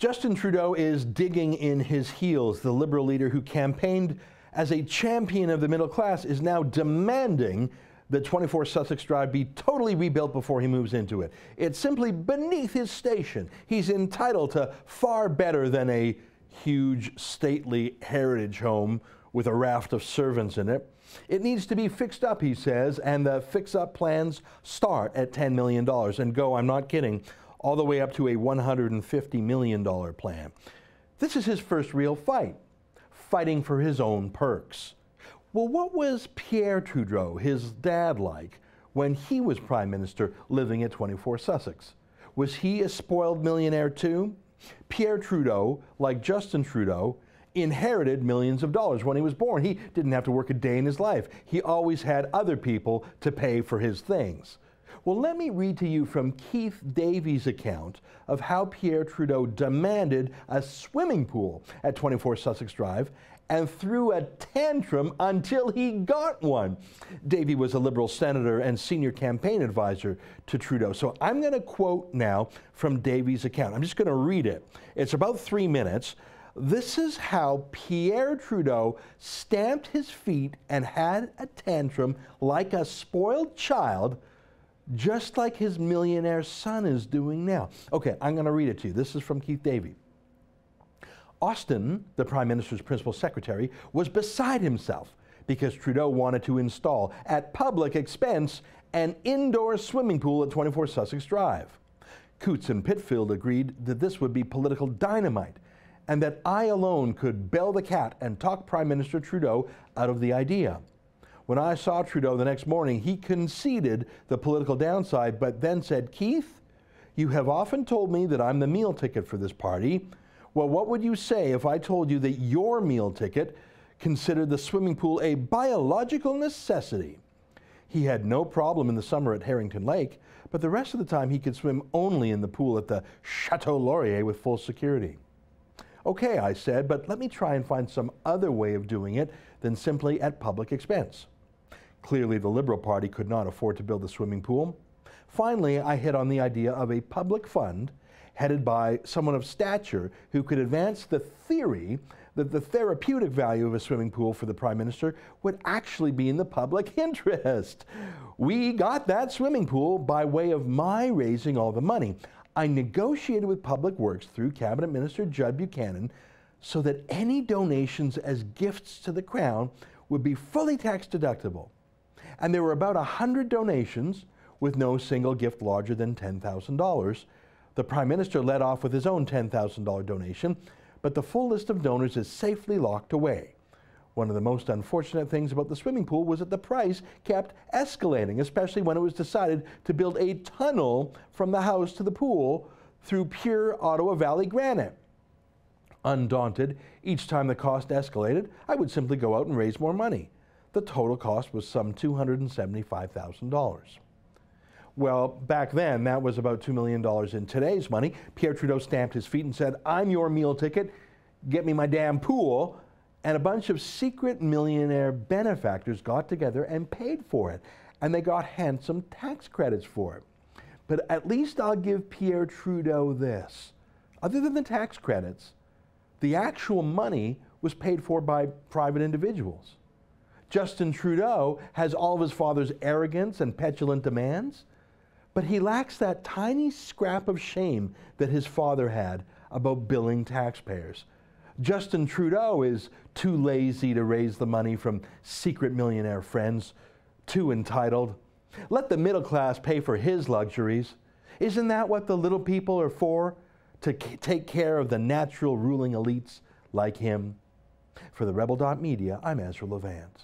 Justin Trudeau is digging in his heels. The Liberal leader who campaigned as a champion of the middle class is now demanding that 24 Sussex Drive be totally rebuilt before he moves into it. It's simply beneath his station. He's entitled to far better than a huge, stately heritage home with a raft of servants in it. It needs to be fixed up, he says, and the fix-up plans start at $10 million and go, I'm not kidding, all the way up to a $150 million plan. This is his first real fight, fighting for his own perks. Well, what was Pierre Trudeau, his dad, like when he was Prime Minister living at 24 Sussex? Was he a spoiled millionaire too? Pierre Trudeau, like Justin Trudeau, inherited millions of dollars when he was born. He didn't have to work a day in his life. He always had other people to pay for his things. Well, let me read to you from Keith Davey's account of how Pierre Trudeau demanded a swimming pool at 24 Sussex Drive and threw a tantrum until he got one. Davey was a Liberal senator and senior campaign advisor to Trudeau. So I'm going to quote now from Davey's account. I'm just going to read it. It's about 3 minutes. This is how Pierre Trudeau stamped his feet and had a tantrum like a spoiled child, just like his millionaire son is doing now. Okay, I'm going to read it to you. This is from Keith Davey. Austin, the Prime Minister's principal secretary, was beside himself because Trudeau wanted to install, at public expense, an indoor swimming pool at 24 Sussex Drive. Coots and Pitfield agreed that this would be political dynamite and that I alone could bell the cat and talk Prime Minister Trudeau out of the idea. When I saw Trudeau the next morning, he conceded the political downside, but then said, Keith, you have often told me that I'm the meal ticket for this party. Well, what would you say if I told you that your meal ticket considered the swimming pool a biological necessity? He had no problem in the summer at Harrington Lake, but the rest of the time he could swim only in the pool at the Chateau Laurier with full security. Okay, I said, but let me try and find some other way of doing it than simply at public expense. Clearly, the Liberal Party could not afford to build a swimming pool. Finally, I hit on the idea of a public fund headed by someone of stature who could advance the theory that the therapeutic value of a swimming pool for the Prime Minister would actually be in the public interest. We got that swimming pool by way of my raising all the money. I negotiated with Public Works through Cabinet Minister Judd Buchanan so that any donations as gifts to the Crown would be fully tax deductible. And there were about 100 donations with no single gift larger than $10,000. The Prime Minister led off with his own $10,000 donation, but the full list of donors is safely locked away. One of the most unfortunate things about the swimming pool was that the price kept escalating, especially when it was decided to build a tunnel from the house to the pool through pure Ottawa Valley granite. Undaunted, each time the cost escalated, I would simply go out and raise more money. The total cost was some $275,000. Well, back then, that was about $2 million in today's money. Pierre Trudeau stamped his feet and said, I'm your meal ticket, get me my damn pool. And a bunch of secret millionaire benefactors got together and paid for it. And they got handsome tax credits for it. But at least I'll give Pierre Trudeau this. Other than the tax credits, the actual money was paid for by private individuals. Justin Trudeau has all of his father's arrogance and petulant demands, but he lacks that tiny scrap of shame that his father had about billing taxpayers. Justin Trudeau is too lazy to raise the money from secret millionaire friends, too entitled. Let the middle class pay for his luxuries. Isn't that what the little people are for? To take care of the natural ruling elites like him? For the Rebel.media, I'm Ezra Levant.